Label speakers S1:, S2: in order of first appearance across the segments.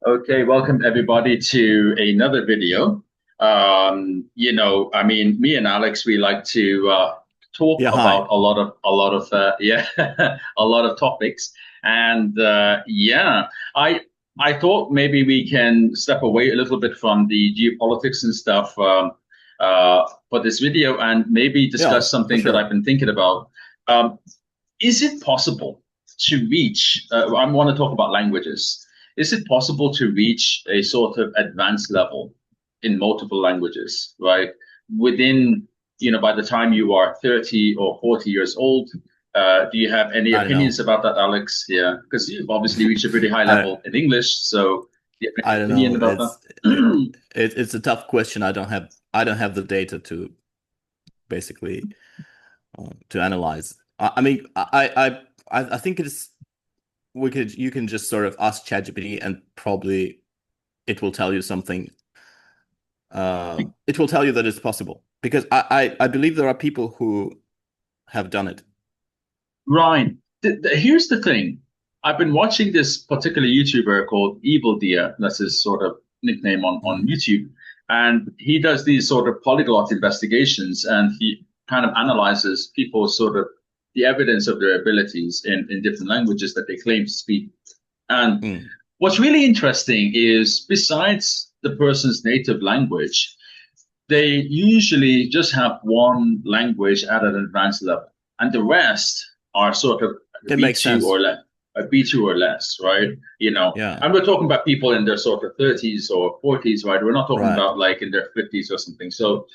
S1: Okay, welcome everybody to another video. I mean, me and Alex, we like to talk
S2: Yeah,
S1: about
S2: hi.
S1: yeah, a lot of topics, and I thought maybe we can step away a little bit from the geopolitics and stuff for this video, and maybe
S2: Yeah,
S1: discuss
S2: for
S1: something that I've
S2: sure.
S1: been thinking about. Um, is it possible to reach? I want to talk about languages. Is it possible to reach a sort of advanced level in multiple languages, right? Within, by the time you are 30 or 40 years old, do you have any
S2: I don't
S1: opinions
S2: know.
S1: about that, Alex? Yeah, because you've obviously reached a pretty high
S2: I
S1: level in English. So, do you have
S2: I
S1: any
S2: don't
S1: opinion
S2: know.
S1: about
S2: It's
S1: that?
S2: it's a tough question. I don't have the data to basically to analyze. I mean, I think it's we could you can just sort of ask ChatGPT and probably it will tell you something. It will tell you that it's possible because I believe there are people who have done it.
S1: Ryan, here's the thing. I've been watching this particular YouTuber called Evil Deer. That's his sort of nickname on
S2: Mhm.
S1: YouTube. And he does these sort of polyglot investigations and he kind of analyzes people's sort of the evidence of their abilities in different languages that they claim to speak. And
S2: Mm.
S1: what's really interesting is besides the person's native language, they usually just have one language at an advanced level, and the rest are sort of
S2: It makes
S1: B2
S2: sense.
S1: or less, a B2 or less, right?
S2: Yeah.
S1: And we're talking about people in their sort of 30s or 40s, right? We're not talking
S2: Right.
S1: about like in their 50s or something. So,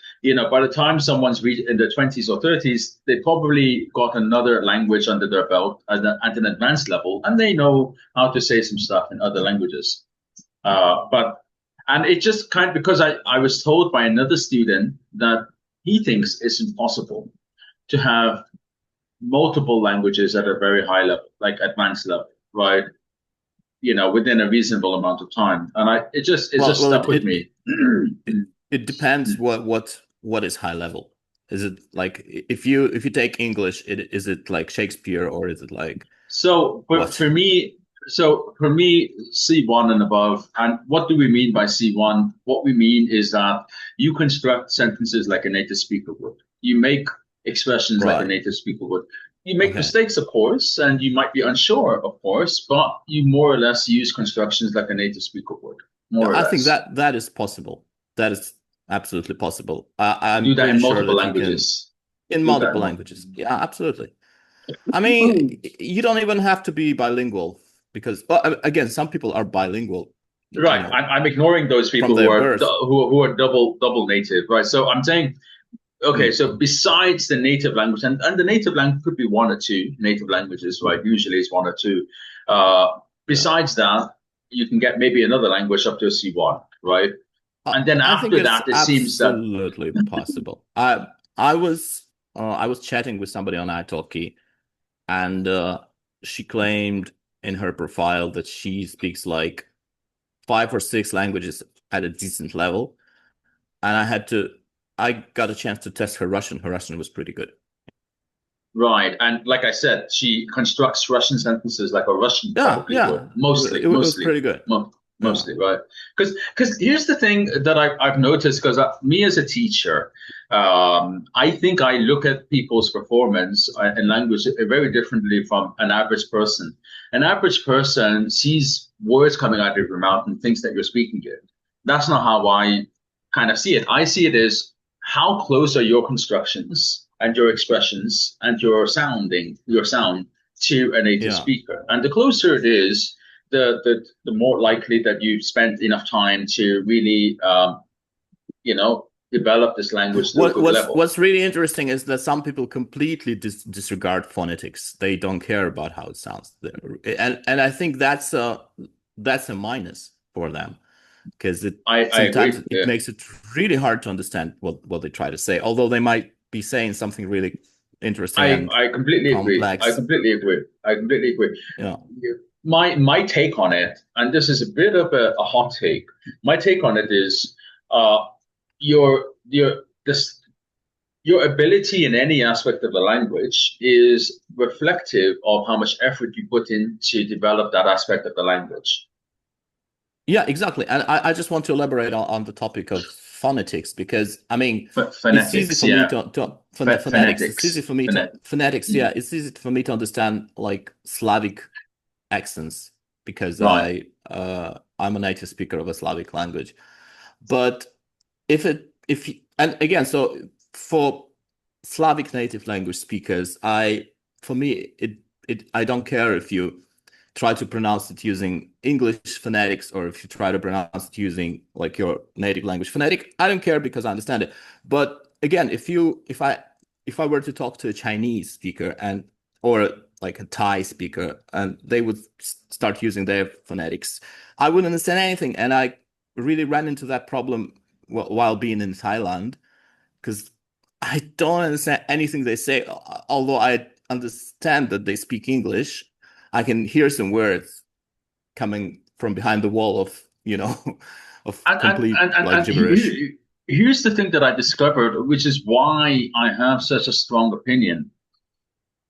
S1: by the time someone's in their 20s or 30s, they probably got another language under their belt at an advanced level, and they know how to say some stuff in other languages. But and it just kind of because I was told by another student that he thinks it's impossible to have multiple languages at a very high level, like advanced level, right? Within a reasonable amount of time. And it
S2: Well,
S1: just
S2: well,
S1: stuck with me.
S2: it depends what is high level. Is it like if you take English, is it like Shakespeare or is it like
S1: So
S2: what?
S1: for me, C1 and above. And what do we mean by C1? What we mean is that you construct sentences like a native speaker would. You make expressions like a
S2: Right.
S1: native speaker would. You make
S2: Okay.
S1: mistakes, of course, and you might be unsure, of course, but you more or less use constructions like a native speaker would,
S2: Yeah,
S1: more or
S2: I think
S1: less.
S2: that is possible. That is absolutely possible.
S1: You
S2: I'm
S1: do that
S2: pretty
S1: in
S2: sure
S1: multiple
S2: that you can
S1: languages.
S2: in
S1: You do that in
S2: multiple
S1: multiple.
S2: languages. Yeah, absolutely. I mean, you don't even have to be bilingual because, well, again, some people are bilingual, you
S1: Right.
S2: know,
S1: I'm ignoring those
S2: from
S1: people who
S2: their
S1: are
S2: birth.
S1: who are double native, right? So I'm saying okay,
S2: Mm,
S1: so besides the native language, and the native language could be one or two native languages, right? Usually it's one or two. Uh,
S2: yeah.
S1: Besides that, you can get maybe another language up to a C1, right? And then
S2: I think
S1: after
S2: it's
S1: that, it seems that,
S2: absolutely possible. I was chatting with somebody on italki, and she claimed in her profile that she speaks like 5 or 6 languages at a decent level, and I got a chance to test her Russian. Her Russian was pretty good.
S1: right. And like I said, she constructs Russian sentences like a Russian
S2: Yeah,
S1: probably would,
S2: yeah, it was pretty good. Yeah.
S1: mostly, right? Because here's the thing that I've noticed, because me as a teacher, I think I look at people's performance in language very differently from an average person. An average person sees words coming out of your mouth and thinks that you're speaking it. That's not how I kind of see it. I see it as how close are your constructions and your expressions and your sound to a native
S2: Yeah.
S1: speaker. And the closer it is, the more likely that you've spent enough time to really develop this language to a
S2: What
S1: good
S2: what's
S1: level.
S2: what's really interesting is that some people completely disregard phonetics. They don't care about how it sounds. And I think that's a minus for them because it
S1: I
S2: sometimes
S1: agree.
S2: it
S1: Yeah.
S2: makes it really hard to understand what they try to say, although they might be saying something really interesting and
S1: I completely agree. I
S2: complex.
S1: completely agree. I completely agree.
S2: Yeah.
S1: My take on it, and this is a bit of a hot take. My take on it is, uh, your this. your ability in any aspect of the language is reflective of how much effort you put in to develop that aspect of the language.
S2: Yeah, exactly. And I just want to elaborate on the topic of phonetics because I mean, it's easy
S1: Phonetics,
S2: for me
S1: yeah.
S2: to phonetics. It's easy
S1: Phonetics.
S2: for me to phonetics.
S1: Mm.
S2: Yeah, it's easy for me to understand like Slavic accents because
S1: Right.
S2: I'm a native speaker of a Slavic language. But and again, so for Slavic native language speakers, for me it I don't care if you try to pronounce it using English phonetics or if you try to pronounce it using like your native language phonetic. I don't care because I understand it. But again, if I were to talk to a Chinese speaker or like a Thai speaker and they would start using their phonetics, I wouldn't understand anything. And I really ran into that problem while being in Thailand because I don't understand anything they say. Although I understand that they speak English, I can hear some words coming from behind the wall of, of
S1: And and
S2: complete
S1: and and,
S2: like
S1: and
S2: gibberish.
S1: here's the thing that I discovered, which is why I have such a strong opinion.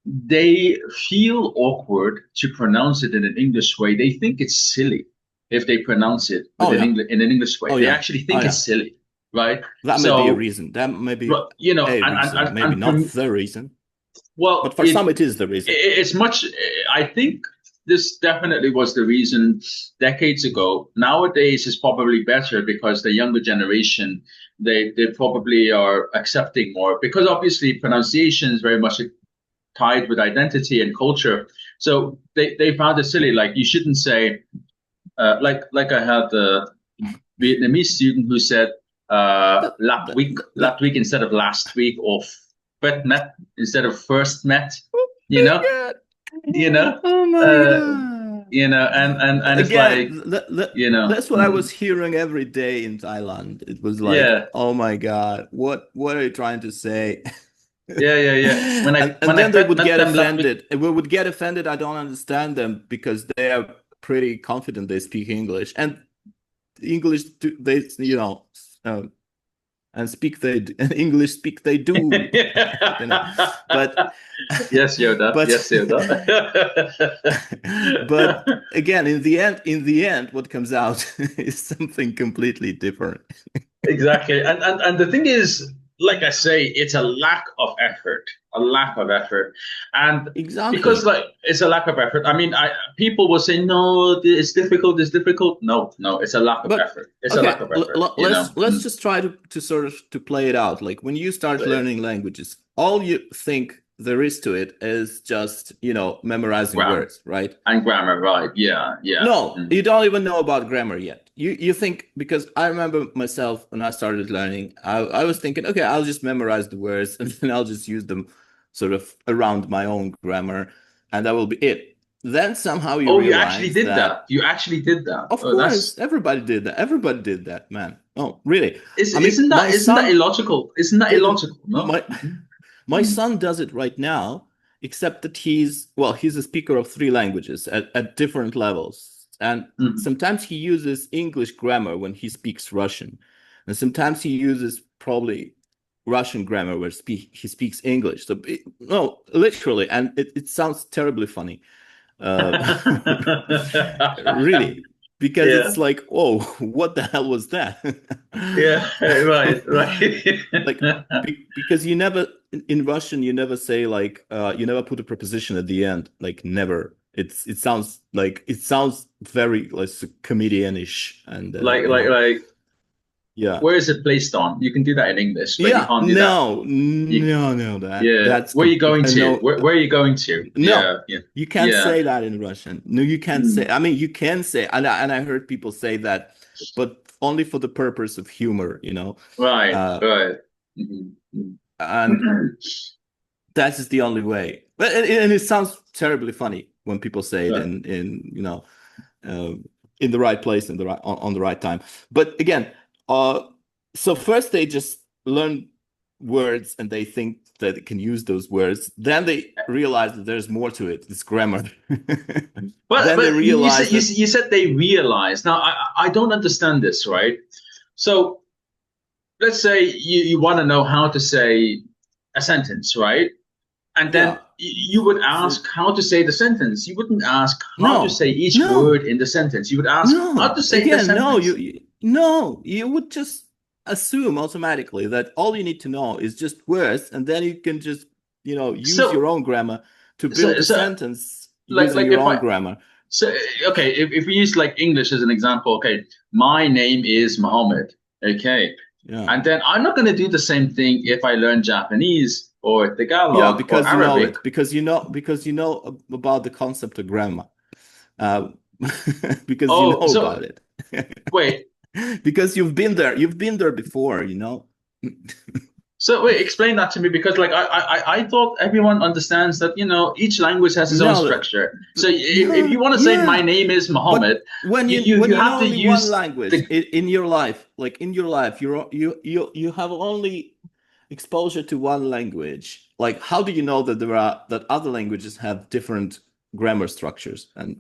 S1: They feel awkward to pronounce it in an English way. They think it's silly if they pronounce it with
S2: Oh yeah.
S1: In an English way.
S2: Oh
S1: They
S2: yeah.
S1: actually
S2: Oh
S1: think
S2: yeah.
S1: it's silly, right?
S2: That may be a
S1: So,
S2: reason. That may be
S1: you know,
S2: a reason. Maybe
S1: and
S2: not the reason, but
S1: well,
S2: for some it is the reason.
S1: it's much. I think this definitely was the reason decades ago. Nowadays is probably better because the younger generation they probably are accepting more because obviously pronunciation is very much tied with identity and culture. So they found it silly. Like you shouldn't say like I had a Vietnamese student who said
S2: That,
S1: last week instead of last week, or first met instead of first met.
S2: oh
S1: You
S2: my
S1: know,
S2: God.
S1: you know,
S2: Oh my
S1: uh,
S2: God.
S1: and it's like,
S2: Again, that's what I was
S1: mm,
S2: hearing every day in Thailand. It was like,
S1: yeah,
S2: oh my God, what are you trying to say?
S1: yeah.
S2: And
S1: When I
S2: then they
S1: first
S2: would
S1: met
S2: get
S1: them last week,
S2: offended. And we would get offended. I don't understand them because they are pretty confident they speak English. And English, they, uh, and speak they, and English speak they do, you know. But,
S1: yes, Yoda,
S2: but,
S1: yes, Yoda.
S2: but again, in the end, what comes out is something completely different.
S1: Exactly. And the thing is, like I say, it's a lack of effort, a lack of effort. And because
S2: Exactly.
S1: like it's a lack of effort, I mean, people will say, no, it's difficult. No, it's a lack of
S2: But
S1: effort. It's a lack
S2: okay,
S1: of effort, you know.
S2: let's
S1: Mm.
S2: just try to sort of to play it out. Like when you start learning languages, all you think there is to it is just, memorizing
S1: Grammar
S2: words, right?
S1: and grammar, right? Yeah, yeah.
S2: No,
S1: Mm.
S2: you don't even know about grammar yet. You think because I remember myself when I started learning, I was thinking, okay, I'll just memorize the words and then I'll just use them sort of around my own grammar, and that will be it. Then somehow you
S1: Oh, you actually
S2: realize
S1: did
S2: that,
S1: that. You actually did that.
S2: of
S1: Oh,
S2: course,
S1: that's
S2: everybody did that. Everybody did that, man. Oh, really?
S1: is
S2: I mean,
S1: isn't that illogical? Isn't that
S2: even
S1: illogical? No.
S2: my my son does it right now, except that he's a speaker of three languages at different levels. And
S1: Mhm.
S2: sometimes he uses English grammar when he speaks Russian. And sometimes he uses probably Russian grammar where he speaks English. So, no, literally. And it sounds terribly funny. Uh, really, because
S1: Yeah.
S2: it's like, oh, what the hell was that?
S1: Yeah, right, right.
S2: Like because you never in Russian you never say like you never put a preposition at the end, like never. It sounds very like comedianish and
S1: Like,
S2: yeah.
S1: where is it placed on? You can do that in English, but you
S2: Yeah,
S1: can't do that.
S2: no,
S1: You,
S2: no, no,
S1: yeah.
S2: that's
S1: Where are you going to?
S2: no,
S1: Where are you going to?
S2: no.
S1: Yeah, yeah,
S2: You can't
S1: yeah.
S2: say that in Russian. No, you can't say.
S1: Mm.
S2: I mean, you can say, and I heard people say that, but only for the purpose of humor.
S1: Right,
S2: Uh,
S1: right. Mhm.
S2: and that is the only way. But and it sounds terribly funny when people say it
S1: Right.
S2: uh, in the right place in the right on the right time. But again, uh, so first they just learn words and they think that they can use those words. Then they realize that there's more to it. It's grammar. Then they
S1: But
S2: realize that
S1: you said they realize. Now I don't understand this, right? So let's say you want to know how to say. a sentence, right? And then
S2: Yeah.
S1: you would
S2: So
S1: ask how to say the sentence. You wouldn't ask how to
S2: no,
S1: say each word
S2: no,
S1: in the sentence. You would ask how
S2: no.
S1: to say the
S2: Again, no.
S1: sentence.
S2: No. You would just assume automatically that all you need to know is just words, and then you can just use your
S1: So,
S2: own grammar to build
S1: so,
S2: the
S1: so,
S2: sentence using
S1: like
S2: your
S1: if
S2: own
S1: I
S2: grammar.
S1: so okay, if we use like English as an example, okay, my name is Mohammed, okay,
S2: Yeah.
S1: and then I'm not going to do the same thing if I learn Japanese or
S2: Yeah,
S1: Tagalog or
S2: because you know
S1: Arabic.
S2: it, because you know about the concept of grammar, uh, because you know
S1: Oh, so
S2: about it,
S1: wait,
S2: because you've been there before, you know.
S1: so wait, explain that to me because like I thought everyone understands that each language has its own
S2: No,
S1: structure. So if
S2: yeah,
S1: you want to say my
S2: yeah,
S1: name is Mohammed,
S2: but when
S1: you
S2: you
S1: have
S2: know
S1: to
S2: only one
S1: use
S2: language
S1: the
S2: in your life, like in your life, you have only exposure to one language. Like, how do you know that that other languages have different grammar structures, and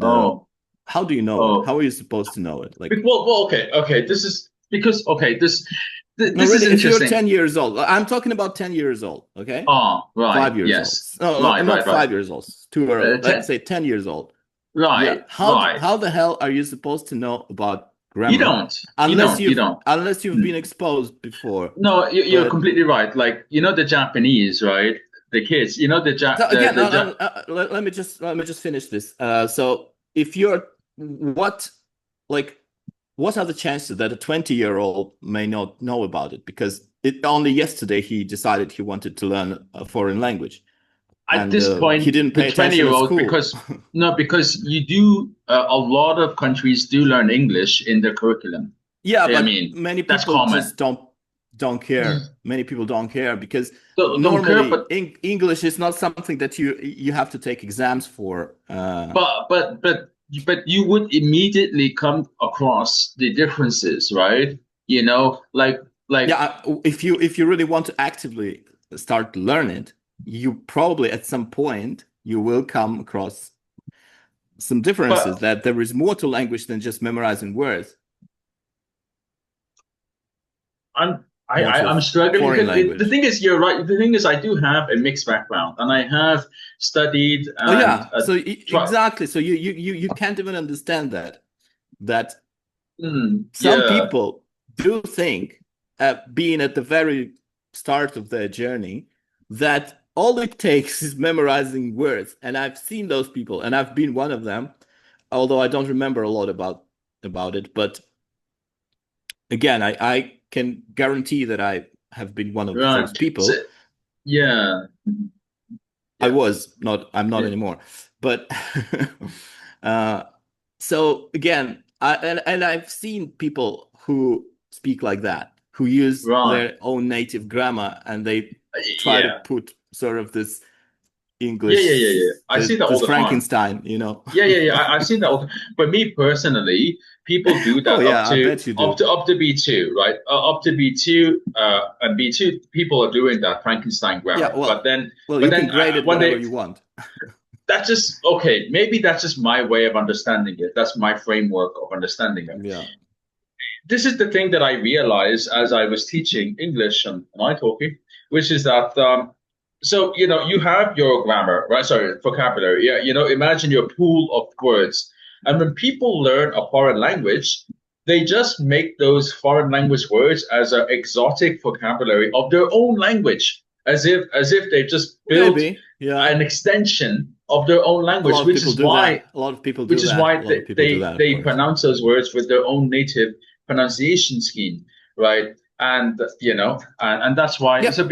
S1: oh
S2: how do you know it?
S1: oh
S2: How are you supposed to know it? Like,
S1: well okay, this is because okay,
S2: no,
S1: this is
S2: really, if you're
S1: interesting.
S2: 10 years old, I'm talking about 10 years old, okay?
S1: Oh, right.
S2: 5 years old.
S1: Yes.
S2: No, no,
S1: Right,
S2: not
S1: right, right.
S2: 5 years old. It's too early. Let's
S1: Ten,
S2: say 10 years old. Yeah.
S1: right, right.
S2: How the hell are you supposed to know about
S1: You
S2: grammar
S1: don't. You don't. You don't.
S2: unless you've
S1: Hmm.
S2: been exposed before?
S1: No, you're
S2: But
S1: completely right. Like, the Japanese, right? The kids,
S2: so again, let me just finish this. So if you're what like what are the chances that a 20-year-old may not know about it? Because only yesterday he decided he wanted to learn a foreign language,
S1: at
S2: and
S1: this
S2: he
S1: point,
S2: didn't
S1: the
S2: pay attention at
S1: 20-year-old,
S2: school.
S1: because no, because you do, a lot of countries do learn English in their curriculum.
S2: Yeah,
S1: I
S2: but
S1: mean,
S2: many
S1: that's
S2: people
S1: common.
S2: just don't care. Many people don't care because
S1: So don't care,
S2: normally English is not something that you have to take exams for.
S1: but you would immediately come across the differences, right? You know, like
S2: Yeah, if you really want to actively start learn it, you probably at some point you will come across some differences,
S1: but
S2: that there is more to language than just memorizing words.
S1: I'm
S2: More to a
S1: I'm struggling
S2: foreign
S1: because the
S2: language.
S1: thing is, you're right. The thing is, I do have a mixed background, and I have studied
S2: Oh
S1: and
S2: yeah, so
S1: try.
S2: exactly. So you can't even understand that some
S1: Yeah,
S2: people do think, being at the very start of their journey, that all it takes is memorizing words. And I've seen those people, and I've been one of them, although I don't remember a lot about it. But again, I can guarantee that I have been one of
S1: right.
S2: those
S1: So
S2: people.
S1: yeah,
S2: I
S1: yeah,
S2: was not. I'm not
S1: yeah,
S2: anymore. But uh, so again, and I've seen people who speak like that, who use
S1: right.
S2: their own native grammar, and they try to
S1: Yeah,
S2: put sort of this
S1: yeah.
S2: English,
S1: I see that all
S2: this
S1: the time.
S2: Frankenstein, you know.
S1: Yeah. I see that. But me personally, people do
S2: Oh
S1: that
S2: yeah, I bet you do.
S1: up to B2, right? Up to B2, and B2, people are doing that Frankenstein
S2: Yeah,
S1: grammar.
S2: well,
S1: But
S2: you can
S1: then
S2: grade it
S1: when
S2: whatever
S1: they
S2: you want.
S1: that's just okay. Maybe that's just my way of understanding it. That's my framework of understanding it.
S2: Yeah.
S1: This is the thing that I realized as I was teaching English on italki, which is that so you have your grammar, right? Sorry, vocabulary. Yeah, imagine your pool of words, and when people learn a foreign language, they just make those foreign language words as an exotic vocabulary of their own language, as if they just built
S2: Maybe. Yeah.
S1: an extension of their own
S2: A lot
S1: language,
S2: of people do that. A lot of people do that. A lot of people do that, of
S1: they
S2: course.
S1: pronounce those words with their own native pronunciation scheme, right? And and that's why. So
S2: Yep.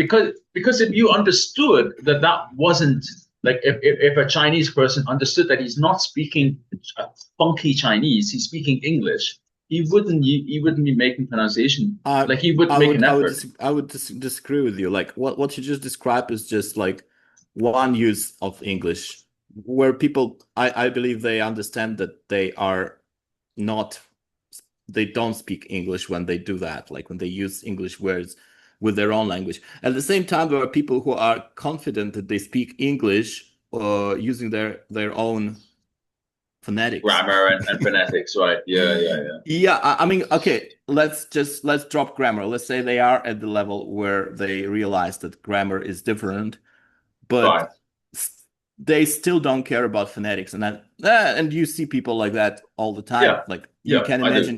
S1: because if you understood that wasn't like if a Chinese person understood that he's not speaking funky Chinese, he's speaking English, he wouldn't be making pronunciation, like he would make an effort.
S2: I would disagree with you. Like what you just described is just like one use of English, where people, I believe they understand that not they don't speak English when they do that, like when they use English words with their own language. At the same time, there are people who are confident that they speak English using their own phonetics.
S1: Grammar and phonetics, right? Yeah.
S2: Yeah, I mean, okay, let's drop grammar. Let's say they are at the level where they realize that grammar is different,
S1: Right.
S2: but they still don't care about phonetics, and you see people like that all the time.
S1: Yeah.
S2: Like you
S1: Yeah.
S2: can
S1: I do.
S2: imagine,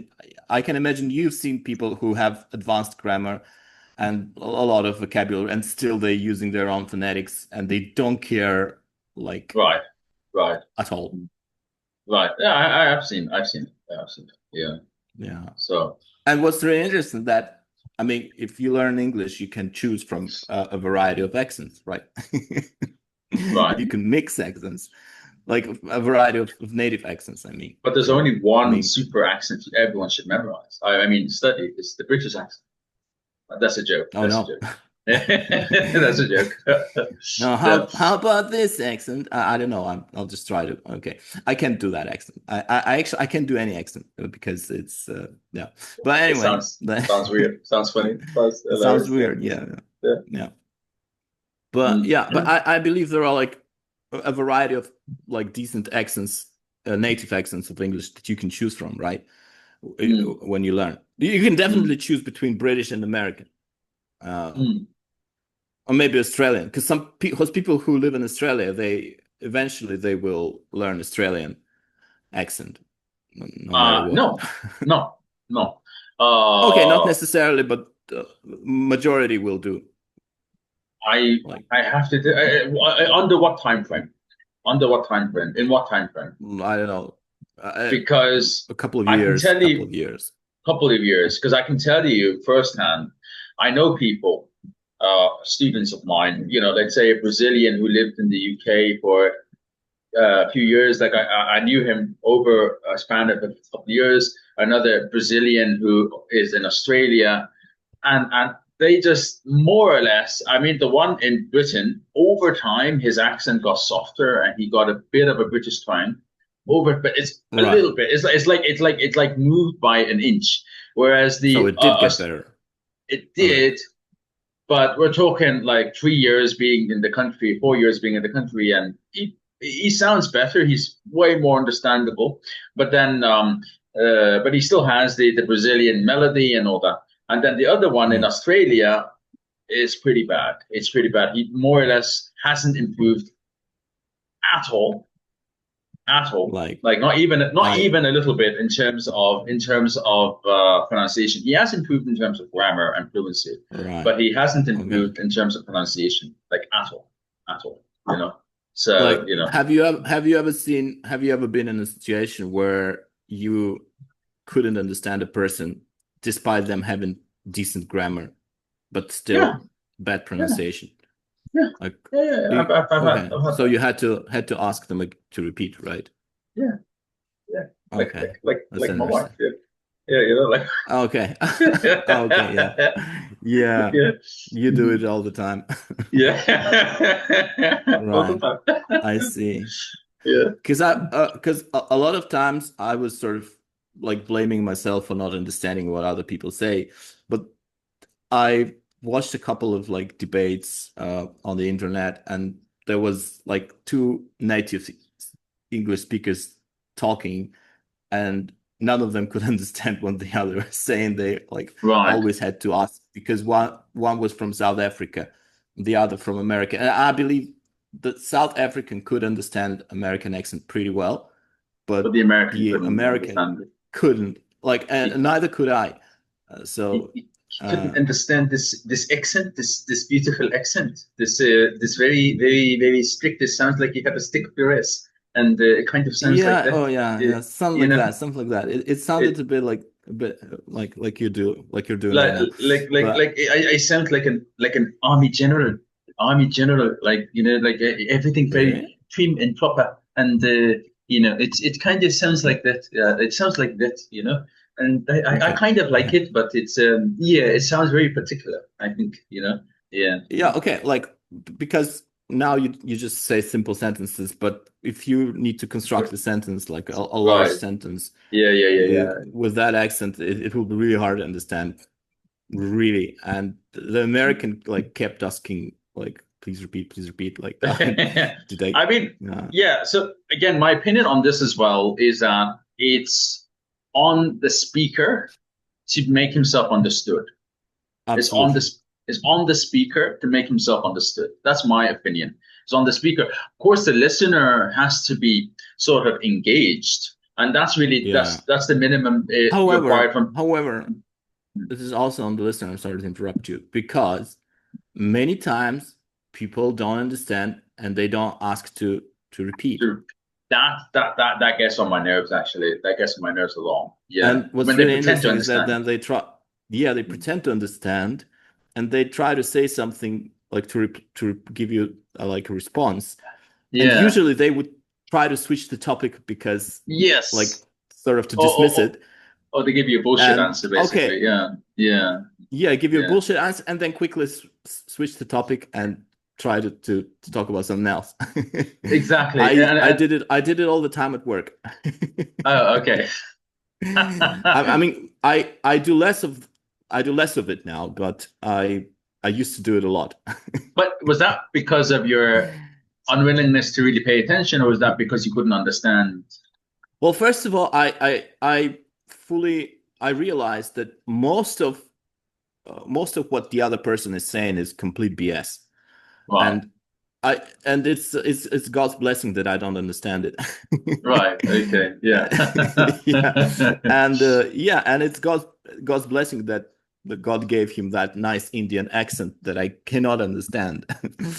S2: I can imagine you've seen people who have advanced grammar and a lot of vocabulary, and still they're using their own phonetics, and they don't care like
S1: Right. Right.
S2: at all.
S1: Right. Yeah. I've seen. I've seen it. Yeah, I've seen it. Yeah.
S2: Yeah.
S1: So.
S2: And what's really interesting that, I mean, if you learn English, you can choose from a variety of accents, right?
S1: Right.
S2: You can mix accents, like a variety of native accents. I mean,
S1: But there's
S2: so
S1: only
S2: I
S1: one
S2: mean,
S1: super accent everyone should memorize. I mean, study. It's the British accent. That's a joke.
S2: oh
S1: That's a
S2: no,
S1: joke. That's a joke.
S2: no.
S1: Yeah.
S2: How about this accent? I don't know. I'll just try to. Okay, I can't do that accent. I actually I can't do any accent because it's yeah. But
S1: It
S2: anyway,
S1: sounds weird. Sounds funny. Sounds
S2: it sounds
S1: hilarious.
S2: weird. Yeah,
S1: Yeah.
S2: yeah. But
S1: Mm.
S2: yeah, but I believe there are like a variety of like decent accents, native accents of English that you can choose from, right?
S1: Mm.
S2: When you learn, you can
S1: Mm.
S2: definitely choose between British and American, uh,
S1: Mm.
S2: or maybe Australian, because because people who live in Australia, they eventually they will learn Australian accent, no matter what.
S1: No, no, no.
S2: Okay, not
S1: Uh,
S2: necessarily, but majority will do.
S1: I
S2: Like
S1: I have to do, under what time frame? Under what time frame? In what time frame?
S2: I don't know,
S1: Because
S2: a couple of
S1: I can
S2: years,
S1: tell
S2: couple
S1: you
S2: of years.
S1: a couple of years, because I can tell you firsthand, I know people, students of mine, let's say a Brazilian who lived in the UK for a few years. Like I knew him over a span of a couple of years. Another Brazilian who is in Australia, and they just more or less. I mean, the one in Britain, over time, his accent got softer and he got a bit of a British twang over, but it's a
S2: Right.
S1: little bit. It's like moved by an inch. Whereas
S2: So
S1: the
S2: it did get better.
S1: it
S2: All right.
S1: did, but we're talking like 3 years being in the country, 4 years being in the country, and he sounds better. He's way more understandable. But then, but he still has the Brazilian melody and all that. And then the other one in
S2: Mm.
S1: Australia is pretty bad. It's pretty bad. He more or less hasn't improved at all, at all.
S2: Like
S1: Like not
S2: I
S1: even a little bit in terms of pronunciation. He has improved in terms of grammar and fluency,
S2: right.
S1: but he hasn't
S2: Okay.
S1: improved in terms of pronunciation, like at all. You know. So
S2: Like have you ever been in a situation where you couldn't understand a person despite them having decent grammar, but
S1: yeah,
S2: still bad
S1: yeah,
S2: pronunciation?
S1: yeah,
S2: Like
S1: yeah.
S2: you, okay.
S1: I've had
S2: So
S1: that.
S2: you had to ask them to repeat, right?
S1: Yeah, yeah. Like
S2: Okay.
S1: like like
S2: That's
S1: like my wife.
S2: interesting.
S1: Yeah, yeah. Like.
S2: Okay. Okay, yeah. Yeah.
S1: Yeah.
S2: You do it all the time.
S1: Yeah. All the
S2: Right.
S1: time.
S2: I see.
S1: Yeah.
S2: Because a lot of times I was sort of like blaming myself for not understanding what other people say, but I watched a couple of like debates on the internet, and there was like two native English speakers talking, and none of them could understand what the other was saying. They like
S1: Right.
S2: always had to ask because one was from South Africa, the other from America, and I believe the South African could understand American accent pretty well,
S1: But
S2: but
S1: the American
S2: the
S1: couldn't
S2: American
S1: understand it.
S2: couldn't. Like,
S1: He,
S2: and neither could I. So,
S1: he couldn't
S2: uh,
S1: understand this accent, this beautiful accent, this very very strict. This sounds like you have a stick up your ass, and it kind of sounds like
S2: yeah,
S1: that.
S2: oh yeah,
S1: Uh,
S2: yeah, something
S1: you
S2: like
S1: know,
S2: that, something like that. It sounded
S1: it
S2: a bit like you do, like you're doing right
S1: like
S2: now.
S1: like
S2: But
S1: I sound like an army general, like like everything very
S2: really,
S1: trim and proper, and it kind of sounds like that. It sounds like that, and I
S2: okay,
S1: kind of like
S2: yeah,
S1: it, but it's yeah, it sounds very particular. I think yeah.
S2: yeah, okay, like because now you just say simple sentences, but if you need to construct a sentence like a large
S1: Right.
S2: sentence
S1: Yeah.
S2: with that accent, it will be really hard to understand, really. And the American like kept asking like please repeat. Like, did I?
S1: I mean, yeah. So again, my opinion on this as well is that it's on the speaker to make himself understood. It's on
S2: Absolutely.
S1: this it's on the speaker to make himself understood. That's my opinion. It's on the speaker. Of course, the listener has to be sort of engaged, and that's really
S2: Yeah.
S1: that's the minimum required from.
S2: However, this is also on the listener. I'm sorry to interrupt you because many times people don't understand and they don't ask to repeat.
S1: That gets on my nerves. Actually, that gets on my nerves a lot. Yeah,
S2: And
S1: when
S2: what's
S1: they
S2: really
S1: pretend to
S2: interesting is that
S1: understand.
S2: then they try, yeah, they pretend to understand, and they try to say something like to give you like a response, and
S1: Yeah.
S2: usually they would try to switch the topic because like
S1: Yes.
S2: sort of to
S1: Oh, oh,
S2: dismiss
S1: oh,
S2: it,
S1: oh, they give you a bullshit
S2: and
S1: answer, basically.
S2: okay,
S1: Yeah. Yeah.
S2: yeah, give you a
S1: Yeah.
S2: bullshit answer, and then quickly switch the topic and try to talk about something else.
S1: Exactly.
S2: I
S1: And
S2: did it. I did it all the time at work.
S1: oh, okay.
S2: I mean, I do less of it now, but I used to do it a lot.
S1: But was that because of your unwillingness to really pay attention, or was that because you couldn't understand?
S2: Well, first of all, I realized that most of what the other person is saying is complete BS,
S1: Right.
S2: and it's God's blessing that I don't understand it.
S1: Right. Okay. Yeah.
S2: Yeah, and yeah, and it's God's blessing that God gave him that nice Indian accent that I cannot understand,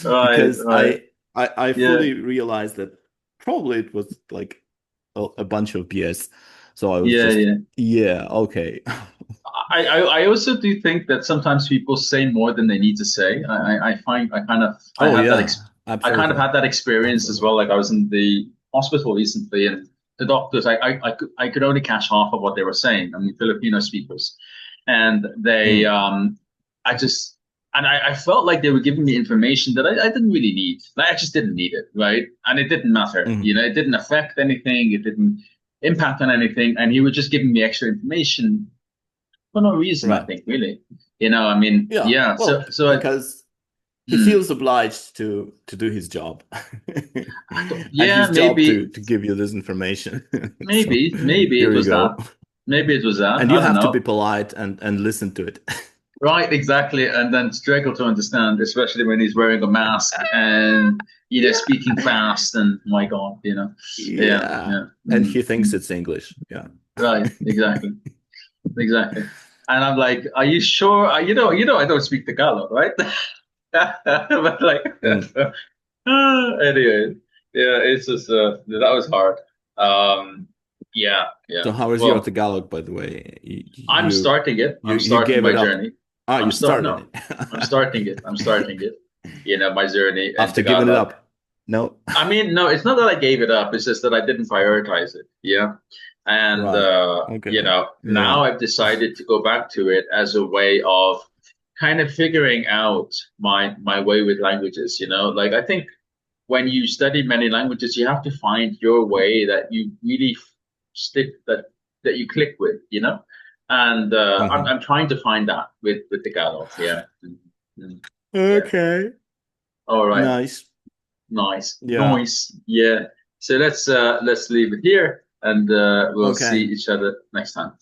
S1: Right.
S2: because
S1: Right.
S2: I
S1: Yeah.
S2: fully realized that probably it was like a bunch of BS. So I was
S1: Yeah.
S2: just,
S1: Yeah.
S2: yeah, okay.
S1: I also do think that sometimes people say more than they need to say. I find I
S2: Oh
S1: had that
S2: yeah,
S1: I kind of
S2: absolutely,
S1: had that experience as
S2: absolutely.
S1: well. Like I was in the hospital recently, and the doctors I could only catch half of what they were saying. I mean, Filipino speakers, and they
S2: Mm,
S1: I just and I felt like they were giving me information that I didn't really need. Like I just didn't need it, right? And it didn't matter.
S2: mm,
S1: It didn't affect anything. It didn't impact on anything, and he was just giving me extra information for no reason, I
S2: right.
S1: think, really. I mean,
S2: Yeah.
S1: yeah. So,
S2: Well,
S1: so I,
S2: because he
S1: hmm,
S2: feels obliged to do his job, and
S1: yeah,
S2: his job
S1: maybe,
S2: to give you this information. So
S1: maybe it
S2: here you
S1: was that.
S2: go.
S1: Maybe it was that.
S2: And
S1: I
S2: you
S1: don't
S2: have to be
S1: know.
S2: polite and listen to it.
S1: Right, exactly. And then struggle to understand, especially when he's wearing a mask and, speaking fast and my God, Yeah,
S2: Yeah.
S1: yeah.
S2: And
S1: Mm,
S2: he thinks
S1: mm.
S2: it's English. Yeah.
S1: Right, exactly. Exactly. And I'm like, are you sure? I don't speak Tagalog, right? But like,
S2: Mm.
S1: anyway, yeah, it's just that was hard. Yeah, yeah.
S2: So how is your
S1: Well,
S2: Tagalog, by the way?
S1: I'm starting it. I'm
S2: You
S1: starting
S2: gave
S1: my
S2: it up.
S1: journey.
S2: Ah,
S1: I'm
S2: you
S1: start
S2: started
S1: no,
S2: it.
S1: I'm starting it. I'm starting it. My journey in
S2: After giving it
S1: Tagalog.
S2: up. No.
S1: I mean, no, it's not that I gave it up. It's just that I didn't prioritize it. Yeah. And,
S2: Right. Okay.
S1: now
S2: Yeah.
S1: I've decided to go back to it as a way of kind of figuring out my way with languages. Like I think when you study many languages, you have to find your way that you really stick that you click with. And
S2: Mhm.
S1: I'm trying to find that with Tagalog. Yeah. Mhm. Yeah.
S2: Okay.
S1: All right.
S2: Nice.
S1: Nice.
S2: Yeah.
S1: Noise. Yeah. So let's leave it here and we'll see
S2: Okay.
S1: each other next time.